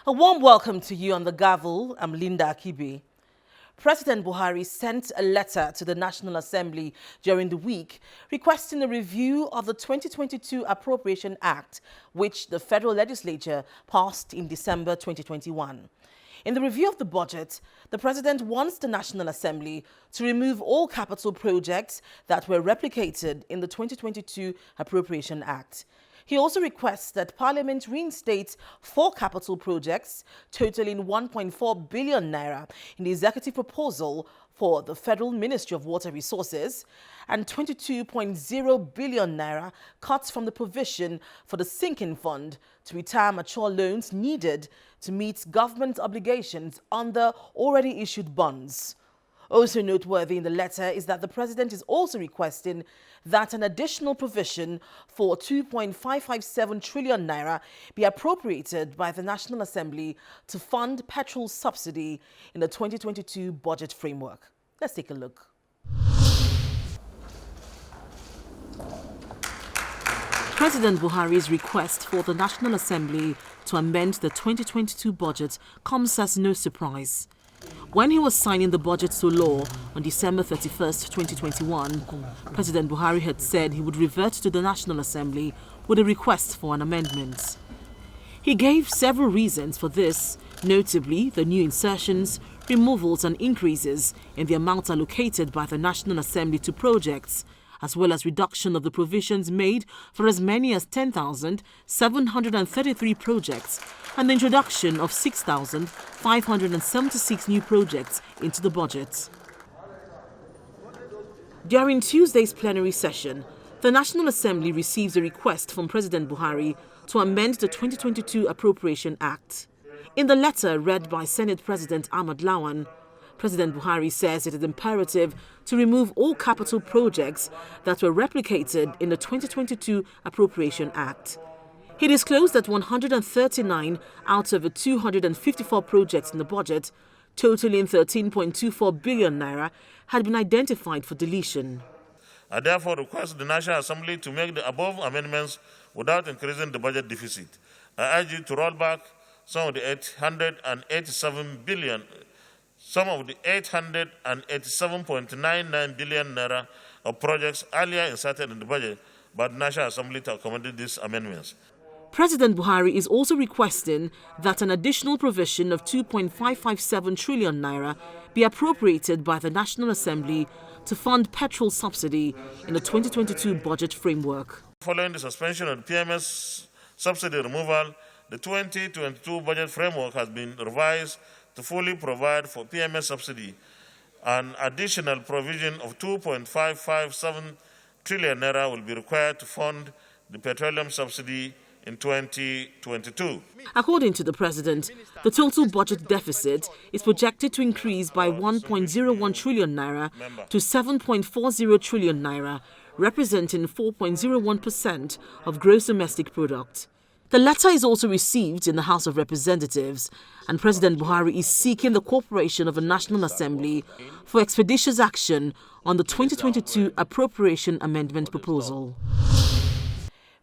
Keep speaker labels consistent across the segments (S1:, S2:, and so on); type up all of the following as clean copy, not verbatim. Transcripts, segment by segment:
S1: A warm welcome to you on the Gavel. I'm Linda Akibi. President Buhari sent a letter to the National Assembly during the week requesting a review of the 2022 Appropriation Act, which the federal legislature passed in December 2021. In the review of the budget, the president wants the National Assembly to remove all capital projects that were replicated in the 2022 Appropriation Act. He also requests that Parliament reinstate 4 capital projects totaling 1.4 billion naira in the executive proposal for the Federal Ministry of Water Resources and 22.0 billion naira cuts from the provision for the sinking fund to retire mature loans needed to meet government obligations under already issued bonds. Also noteworthy in the letter is that the president is also requesting that an additional provision for 2.557 trillion naira be appropriated by the National Assembly to fund petrol subsidy in the 2022 budget framework. Let's take a look. President Buhari's request for the National Assembly to amend the 2022 budget comes as no surprise. When he was signing the budget to law on December 31st, 2021, President Buhari had said he would revert to the National Assembly with a request for an amendment. He gave several reasons for this, notably the new insertions, removals and increases in the amount allocated by the National Assembly to projects, as well as reduction of the provisions made for as many as 10,733 projects and the introduction of 6,576 new projects into the budget. During Tuesday's plenary session, the National Assembly receives a request from President Buhari to amend the 2022 Appropriation Act. In the letter read by Senate President Ahmad Lawan, President Buhari says it is imperative to remove all capital projects that were replicated in the 2022 Appropriation Act. He disclosed that 139 out of the 254 projects in the budget, totaling 13.24 billion naira, had been identified for deletion.
S2: I therefore request the National Assembly to make the above amendments without increasing the budget deficit. I urge you to roll back some of the 887 billion some of the 887.99 billion naira of projects earlier inserted in the budget by the National Assembly to accommodate these amendments.
S1: President Buhari is also requesting that an additional provision of 2.557 trillion naira be appropriated by the National Assembly to fund petrol subsidy in the 2022 budget framework.
S2: Following the suspension of the PMS subsidy removal, the 2022 budget framework has been revised to fully provide for PMS subsidy. An additional provision of 2.557 trillion naira will be required to fund the petroleum subsidy in 2022.
S1: According to the president, the total budget deficit is projected to increase by 1.01 trillion naira to 7.40 trillion naira, representing 4.01% of gross domestic product. The letter is also received in the House of Representatives, and President Buhari is seeking the cooperation of the National Assembly for expeditious action on the 2022 Appropriation Amendment proposal.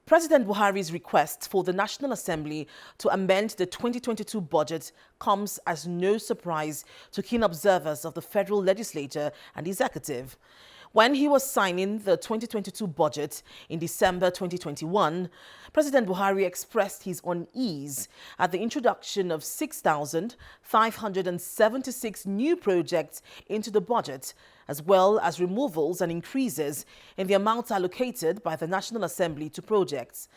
S1: President Buhari's request for the National Assembly to amend the 2022 budget comes as no surprise to keen observers of the federal legislature and executive. When he was signing the 2022 budget in December 2021, President Buhari expressed his unease at the introduction of 6,576 new projects into the budget, as well as removals and increases in the amount allocated by the National Assembly to projects.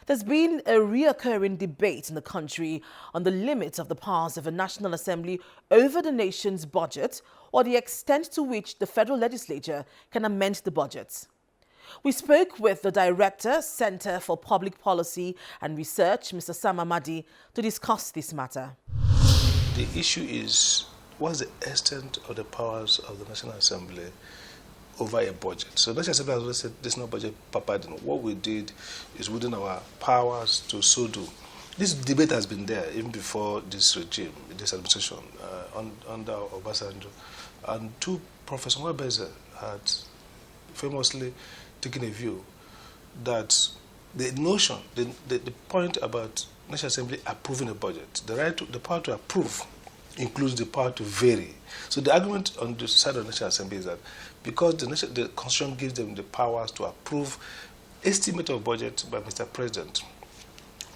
S1: There's been a reoccurring debate in the country on the limits of the powers of the National Assembly over the nation's budget or the extent to which the federal legislature can amend the budget. We spoke with the Director, Center for Public Policy and Research, Mr. Sam Amadi, to discuss this matter.
S3: The issue is, what's the extent of the powers of the National Assembly over a budget? So the National Assembly has always said there's no budget papading. What we did is within our powers to so do. This debate has been there even before this regime, this administration, under Obasanjo. And Professor Mwabeze had famously taken a view that the notion, the point about National Assembly approving a budget, the power to approve includes the power to vary. So the argument on the side of the National Assembly is that because the Constitution gives them the powers to approve estimate of budget by Mr. President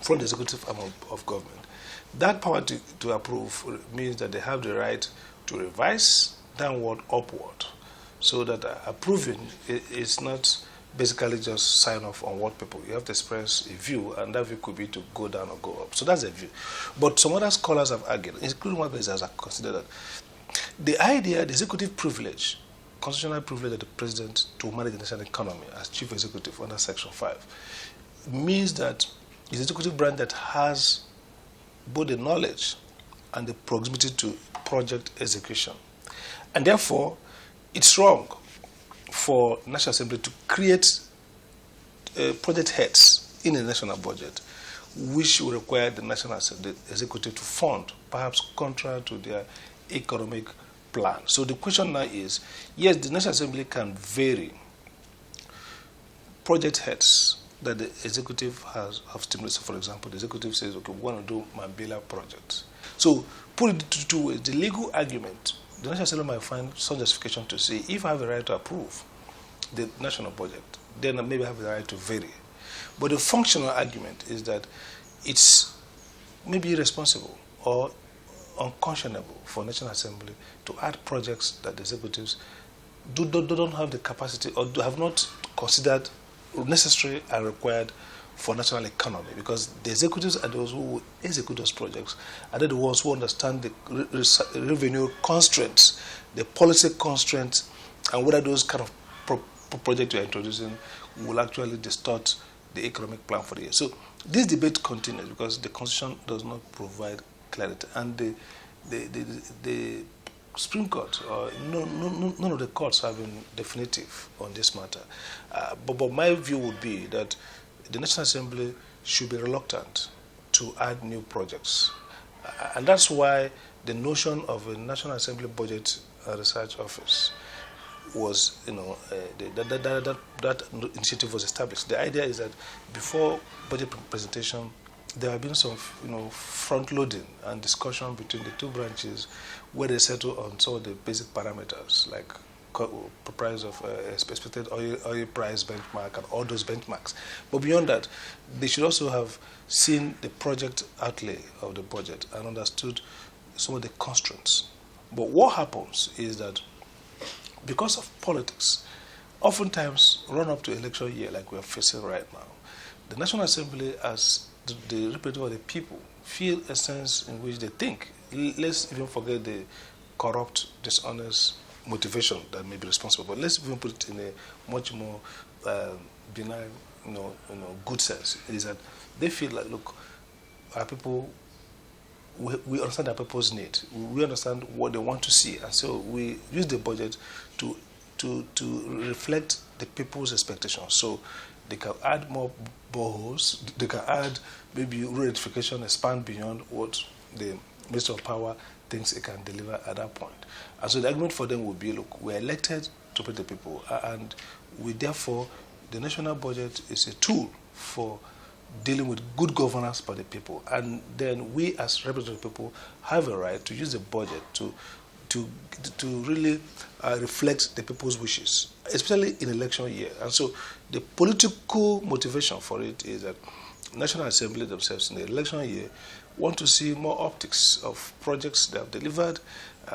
S3: from the executive arm of government, that power to approve means that they have the right to revise downward, upward, so that approving is not basically just sign off on what people. You have to express a view, and that view could be to go down or go up. So that's a view. But some other scholars have argued, including one person has considered that the idea, the executive privilege, constitutional privilege of the president to manage the national economy as chief executive under Section 5, means that it's the executive branch that has both the knowledge and the proximity to project execution. And therefore, it's wrong for National Assembly to create project heads in a national budget, which will require the National Assembly executive to fund, perhaps contrary to their economic plan. So the question now is, yes, the National Assembly can vary project heads that the executive have stimulated. So for example, the executive says, okay, we want to do Mambila projects. So put it into two ways. The legal argument, the National Assembly might find some justification to say, if I have the right to approve the national budget, then I maybe have the right to vary. But the functional argument is that it's maybe irresponsible or unconscionable for National Assembly to add projects that the executives don't have the capacity or have not considered necessary and required for national economy, because the executives are those who will execute those projects, and they're the ones who understand the revenue constraints, the policy constraints, and whether those kind of projects you're introducing will actually distort the economic plan for the year. So this debate continues because the Constitution does not provide clarity, and the Supreme Court, none of the courts have been definitive on this matter. But my view would be that the National Assembly should be reluctant to add new projects. And that's why the notion of a National Assembly Budget Research Office was, that initiative was established. The idea is that before budget presentation, there have been some, front-loading and discussion between the two branches where they settle on some of the basic parameters, like price of expected oil price benchmark and all those benchmarks. But beyond that, they should also have seen the project outlay of the budget and understood some of the constraints. But what happens is that because of politics, oftentimes run up to election year like we're facing right now, the National Assembly, as the representative of the people, feel a sense in which they think, let's even forget the corrupt, dishonest motivation that may be responsible, but let's even put it in a much more benign, good sense, is that they feel like, look, our people, we understand our people's need, we understand what they want to see, and so we use the budget to reflect the people's expectations. So they can add more boreholes, they can add maybe road edification, expand beyond what the Minister of Power thinks it can deliver at that point. And so the argument for them would be, look, we're elected to protect the people, and therefore, the national budget is a tool for dealing with good governance by the people. And then we, as representative people, have a right to use the budget to really reflect the people's wishes, especially in election year. And so the political motivation for it is that National Assembly themselves in the election year want to see more optics of projects they have delivered,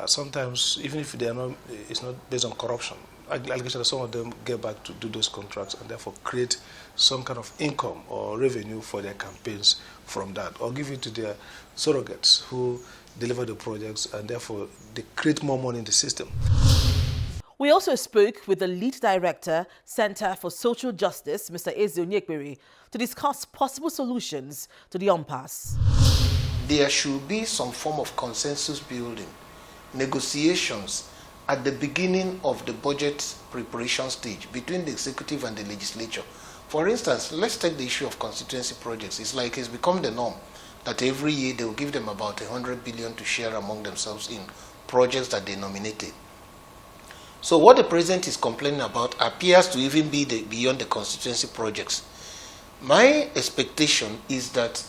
S3: sometimes even if they are not, it's not based on corruption. Allegation that some of them get back to do those contracts and therefore create some kind of income or revenue for their campaigns from that, or give it to their surrogates who deliver the projects and therefore they create more money in the system.
S1: We also spoke with the lead director, Center for Social Justice, Mr. Eze Onyekbere, to discuss possible solutions to the impasse.
S4: There should be some form of consensus building, negotiations at the beginning of the budget preparation stage between the executive and the legislature. For instance, let's take the issue of constituency projects. It's like it's become the norm that every year they will give them about 100 billion to share among themselves in projects that they nominated. So what the president is complaining about appears to even be beyond the constituency projects. My expectation is that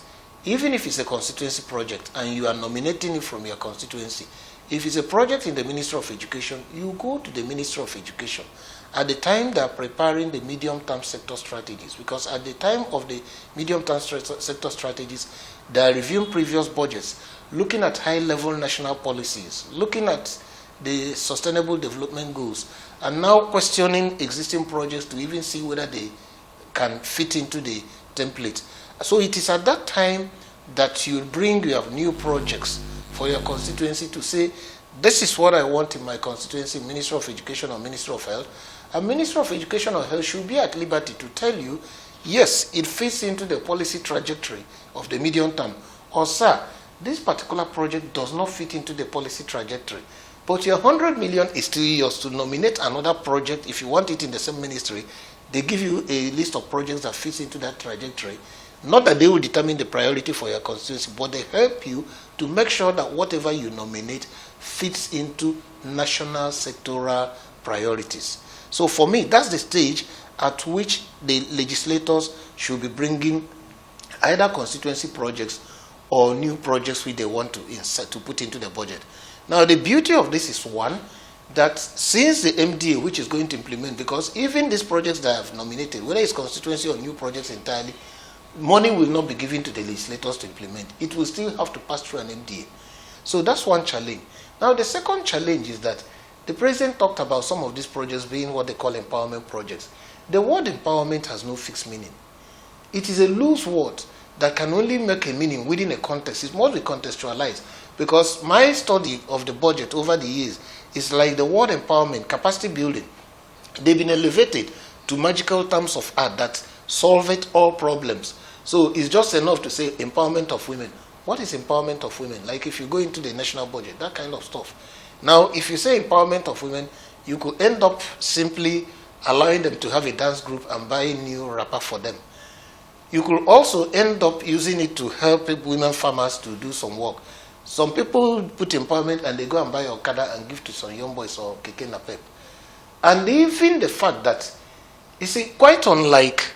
S4: even if it's a constituency project and you are nominating it from your constituency, if it's a project in the Ministry of Education, you go to the Ministry of Education at the time they are preparing the medium-term sector strategies, because at the time of the medium-term sector strategies, they are reviewing previous budgets, looking at high-level national policies, looking at the sustainable development goals, and now questioning existing projects to even see whether they can fit into the template. So it is at that time that you bring your new projects for your constituency to say, this is what I want in my constituency, Minister of Education or Minister of Health. A Minister of Education or Health should be at liberty to tell you, yes, it fits into the policy trajectory of the medium term, or sir, this particular project does not fit into the policy trajectory. But your 100 million is still yours to nominate another project. If you want it in the same ministry, they give you a list of projects that fits into that trajectory. Not that they will determine the priority for your constituency, but they help you to make sure that whatever you nominate fits into national sectoral priorities. So for me, that's the stage at which the legislators should be bringing either constituency projects or new projects which they want to insert, to put into the budget. Now, the beauty of this is, one, that since the MDA, which is going to implement, because even these projects that I have nominated, whether it's constituency or new projects entirely, money will not be given to the legislators to implement. It will still have to pass through an MDA. So that's one challenge. Now, the second challenge is that the president talked about some of these projects being what they call empowerment projects. The word empowerment has no fixed meaning. It is a loose word that can only make a meaning within a context. It must be contextualized, because my study of the budget over the years is like the word empowerment, capacity building. They've been elevated to magical terms of art that solve it all problems. So it's just enough to say empowerment of women. What is empowerment of women? Like if you go into the national budget, that kind of stuff. Now, if you say empowerment of women, you could end up simply allowing them to have a dance group and buying new wrapper for them. You could also end up using it to help women farmers to do some work. Some people put empowerment and they go and buy Okada and give to some young boys or keke napep. And even the fact that, you see, quite unlike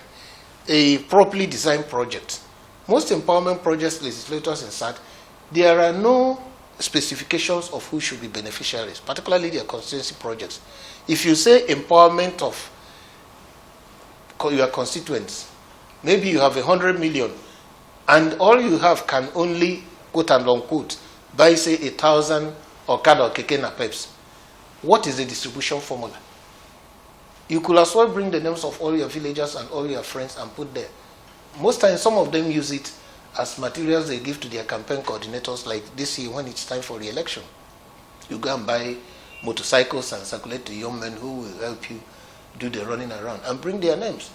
S4: a properly designed project, most empowerment projects legislators insert, there are no specifications of who should be beneficiaries, particularly their constituency projects. If you say empowerment of your constituents, maybe you have 100 million and all you have can only, quote and unquote, buy say 1,000 Okada or keke napeps. What is the distribution formula? You could as well bring the names of all your villagers and all your friends and put there. Most times, some of them use it as materials they give to their campaign coordinators, like this year when it's time for re-election. You go and buy motorcycles and circulate to young men who will help you do the running around and bring their names.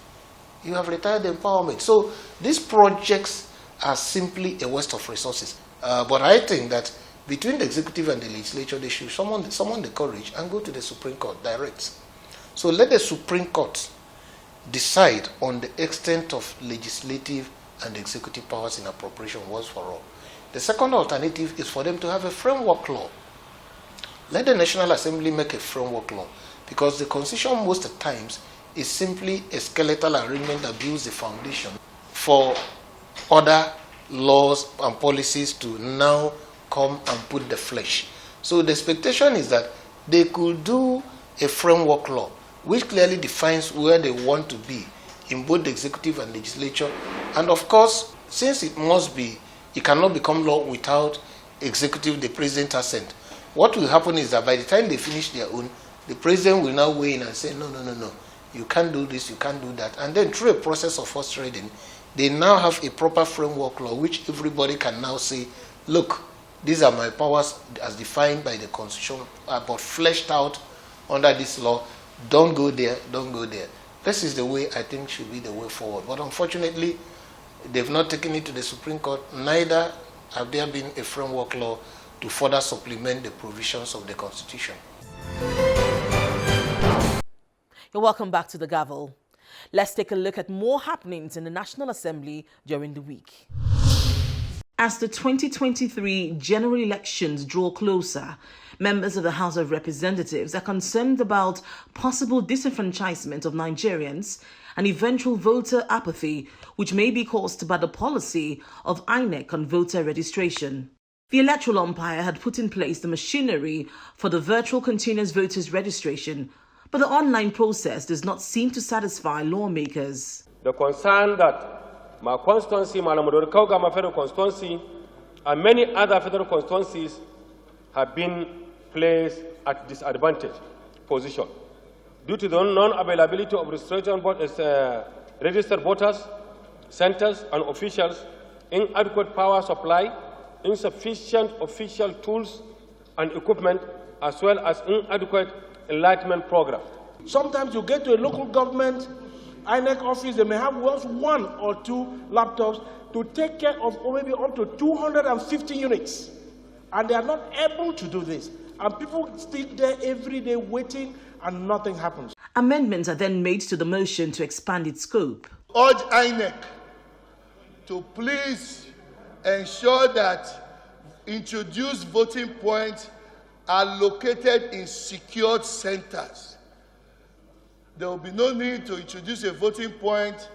S4: You have retired empowerment. So these projects are simply a waste of resources. But I think that between the executive and the legislature, they should summon the courage and go to the Supreme Court direct. So let the Supreme Court decide on the extent of legislative and executive powers in appropriation once for all. The second alternative is for them to have a framework law. Let the National Assembly make a framework law, because the Constitution most of the times is simply a skeletal arrangement that builds the foundation for other laws and policies to now come and put the flesh. So the expectation is that they could do a framework law which clearly defines where they want to be in both the executive and legislature. And of course, since it cannot become law without executive, the president assent. What will happen is that by the time they finish their own, the president will now weigh in and say, no, you can't do this, you can't do that. And then through a process of first reading, they now have a proper framework law which everybody can now say, look, these are my powers as defined by the Constitution, but fleshed out under this law. Don't go there, don't go there. This is the way I think should be the way forward. But unfortunately, they've not taken it to the Supreme Court. Neither have there been a framework law to further supplement the provisions of the Constitution.
S1: You're welcome back to the Gavel. Let's take a look at more happenings in the National Assembly during the week. As the 2023 general elections draw closer, members of the House of Representatives are concerned about possible disenfranchisement of Nigerians and eventual voter apathy, which may be caused by the policy of INEC on voter registration. The electoral umpire had put in place the machinery for the virtual continuous voters registration, but the online process does not seem to satisfy lawmakers.
S5: The concern that my constituency, Malamudori Kaugama Federal Constituency, and many other federal constituencies have been placed at disadvantaged position due to the non-availability of registered voters, centers, and officials, inadequate power supply, insufficient official tools and equipment, as well as inadequate enlightenment program.
S6: Sometimes you get to a local government INEC office, they may have one or two laptops to take care of maybe up to 250 units, and they are not able to do this. And people sit there every day waiting, and nothing happens.
S1: Amendments are then made to the motion to expand its scope.
S7: Urge INEC to please ensure that introduced voting points are located in secured centers. There will be no need to introduce a voting point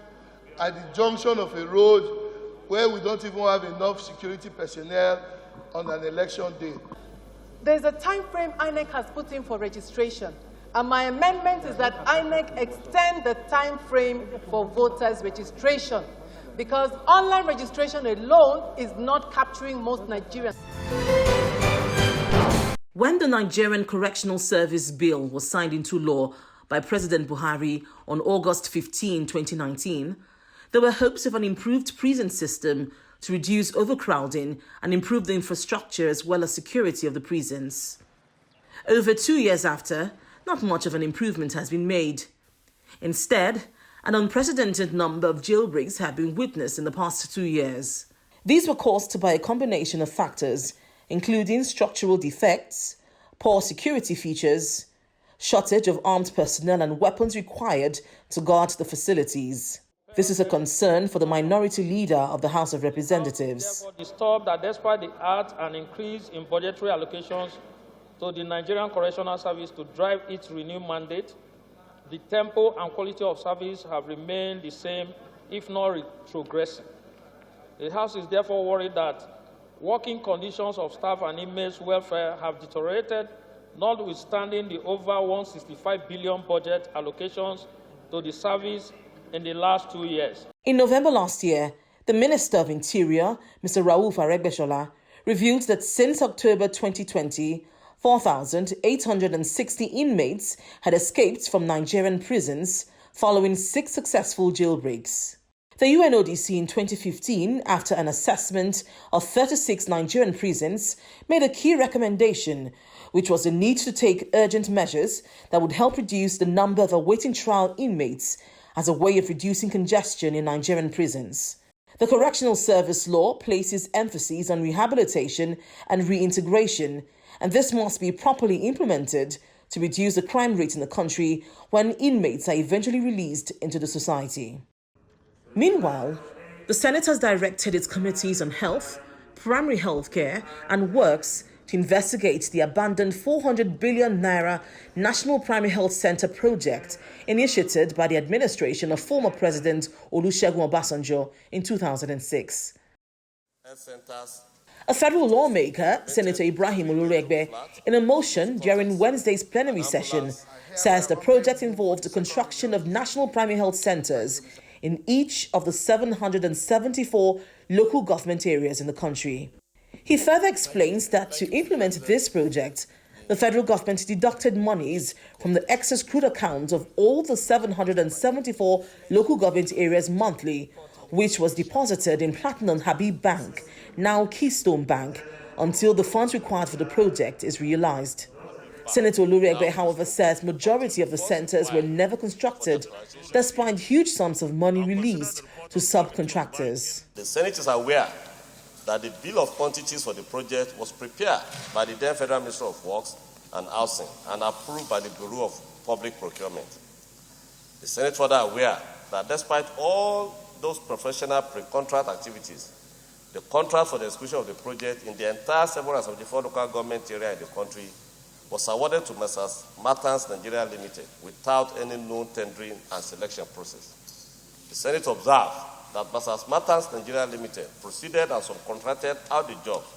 S7: at the junction of a road where we don't even have enough security personnel on an election day.
S8: There's a time frame INEC has put in for registration, and my amendment is that INEC extend the time frame for voters' registration, because online registration alone is not capturing most Nigerians.
S1: When the Nigerian Correctional Service Bill was signed into law by President Buhari on August 15, 2019, there were hopes of an improved prison system to reduce overcrowding and improve the infrastructure as well as security of the prisons. Over 2 years after, not much of an improvement has been made. Instead, an unprecedented number of jailbreaks have been witnessed in the past 2 years. These were caused by a combination of factors, including structural defects, poor security features, shortage of armed personnel and weapons required to guard the facilities. This is a concern for the minority leader of the House of Representatives.
S5: Therefore, disturbed that despite the act and increase in budgetary allocations to the Nigerian Correctional Service to drive its renewed mandate, the tempo and quality of service have remained the same, if not retrogressing. The House is therefore worried that working conditions of staff and inmates' welfare have deteriorated, notwithstanding the over 165 billion budget allocations to the service in the last 2 years.
S1: In November last year, the Minister of Interior, Mr. Rauf Aregbesola, revealed that since October 2020, 4,860 inmates had escaped from Nigerian prisons following 6 successful jailbreaks. The UNODC in 2015, after an assessment of 36 Nigerian prisons, made a key recommendation, which was the need to take urgent measures that would help reduce the number of awaiting trial inmates as a way of reducing congestion in Nigerian prisons. The Correctional Service Law places emphasis on rehabilitation and reintegration, and this must be properly implemented to reduce the crime rate in the country when inmates are eventually released into the society. Meanwhile, the Senate has directed its committees on health, primary health care, and works to investigate the abandoned 400 billion naira National Primary Health Center project initiated by the administration of former President Olusegun Obasanjo in 2006. A federal lawmaker, Senator Ibrahim Oluregbe, in a motion during Wednesday's plenary session, says the project involved the construction of national primary health centers in each of the 774 local government areas in the country. He further explains that to implement this project, the federal government deducted monies from the excess crude account of all the 774 local government areas monthly, which was deposited in Platinum Habib Bank, now Keystone Bank, until the funds required for the project is realized. Senator Oluregbe, however, says majority of the centers were never constructed, despite huge sums of money released to subcontractors.
S9: The Senate is aware that the bill of quantities for the project was prepared by the then Federal Minister of Works and Housing and approved by the Bureau of Public Procurement. The Senate further aware that despite all those professional pre-contract activities, the contract for the execution of the project in the entire 774 local government area in the country was awarded to Messrs. Martins Nigeria Limited without any known tendering and selection process. The Senate observed that Basas Matters Nigeria Limited proceeded and subcontracted out the jobs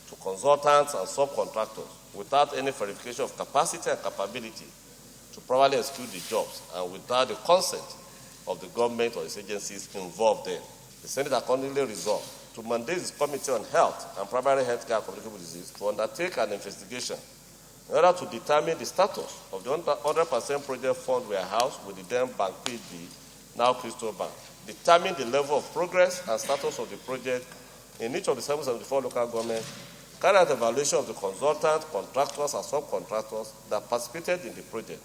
S9: to consultants and subcontractors without any verification of capacity and capability to properly execute the jobs and without the consent of the government or its agencies involved in. The Senate accordingly resolved to mandate its Committee on Health and Primary Health Care and Communicable Disease to undertake an investigation in order to determine the status of the 100% project fund warehouse with the then Bank PB, now Crystal Bank, determine the level of progress and status of the project in each of the 774 local governments, carry out evaluation of the consultants, contractors, and subcontractors that participated in the project,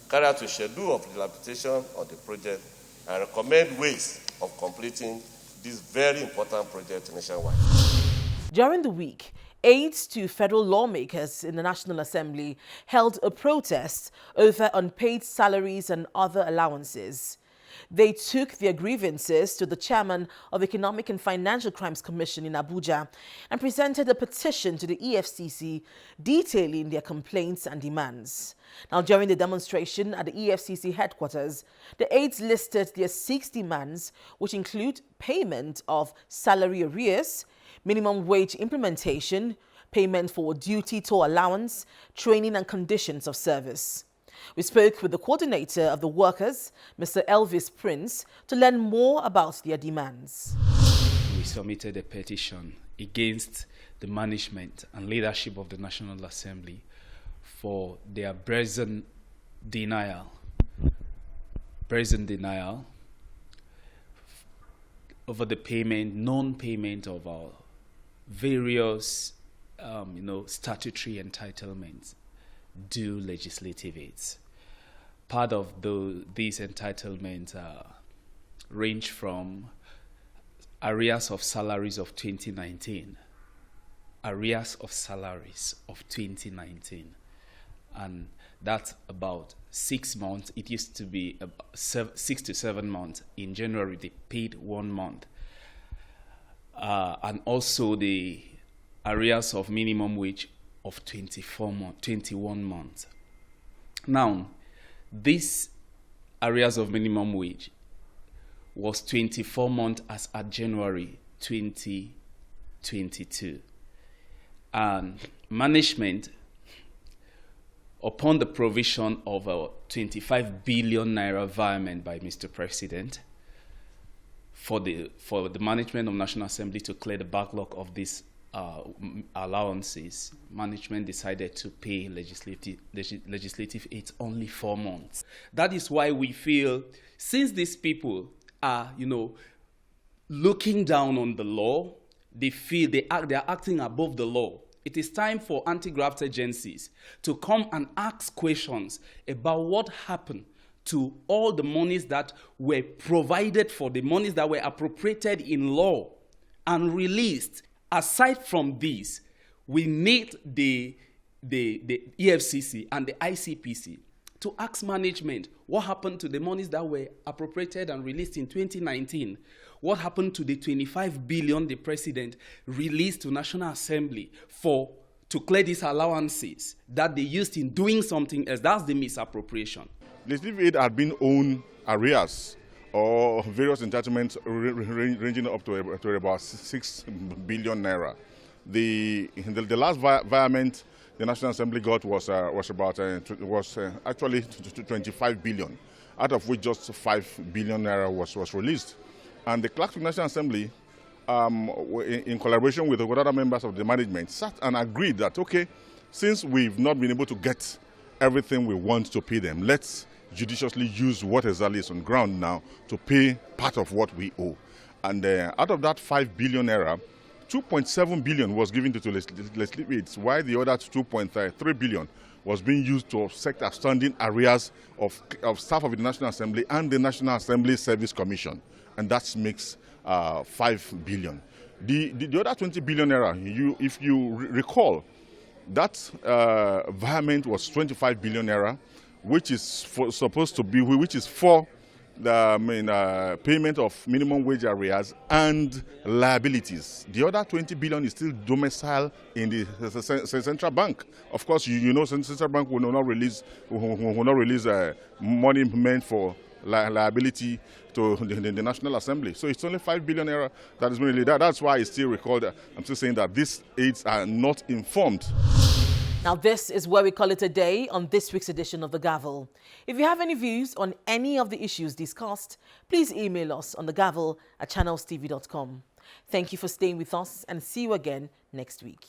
S9: carry out a schedule of rehabilitation of the project, and recommend ways of completing this very important project nationwide.
S1: During the week, aides to federal lawmakers in the National Assembly held a protest over unpaid salaries and other allowances. They took their grievances to the chairman of Economic and Financial Crimes Commission in Abuja and presented a petition to the EFCC detailing their complaints and demands. Now, during the demonstration at the EFCC headquarters, the aides listed their 6 demands, which include payment of salary arrears, minimum wage implementation, payment for duty toll allowance, training and conditions of service. We spoke with the coordinator of the workers, Mr. Elvis Prince, to learn more about their demands.
S10: We submitted a petition against the management and leadership of the National Assembly for their brazen denial over the non-payment of our various, statutory entitlements due legislative aids. Part of these entitlements range from arrears of salaries of 2019, and that's about 6 months. It used to be 6 to 7 months. In January, they paid 1 month. And also the arrears of minimum wage of 21 months. Now, this arrears of minimum wage was 24 months as at January 2022. And management, upon the provision of a 25 billion naira environment by Mr. President for the management of National Assembly to clear the backlog of these allowances, management decided to pay legislative aids only 4 months. That is why we feel, since these people are, looking down on the law, they feel they are acting above the law. It is time for anti-graft agencies to come and ask questions about what happened to all the monies that were provided for, the monies that were appropriated in law and released. Aside from this, we need the EFCC and the ICPC to ask management what happened to the monies that were appropriated and released in 2019. What happened to the 25 billion the president released to National Assembly to clear these allowances that they used in doing something else? That's the misappropriation.
S11: Legislative aid had been own arrears or various entitlements ranging up to about 6 billion naira. The last environment the National Assembly got was actually 25 billion, out of which just 5 billion naira was released. And the clerks of the National Assembly, in collaboration with the other members of the management, sat and agreed that, okay, since we've not been able to get everything we want to pay them, let's judiciously use what exactly is on ground now to pay part of what we owe. And out of that 5 billion naira, 2.7 billion was given to legislative aids, while the other 2.3 billion was being used to offset outstanding arrears of staff of the National Assembly and the National Assembly Service Commission. And that makes 5 billion. The other 20 billion naira, if you recall, that environment was 25 billion naira, which is supposed to be, which is for the payment of minimum wage arrears and liabilities. The other 20 billion is still domiciled in the central bank. Of course, you know, central bank will not release money meant for liability to the National Assembly. So it's only 5 billion naira that is really that. That's why I still recall that I'm still saying that these aides are not informed.
S1: Now, this is where we call it a day on this week's edition of The Gavel. If you have any views on any of the issues discussed, please email us on thegavel@channelstv.com. Thank you for staying with us and see you again next week.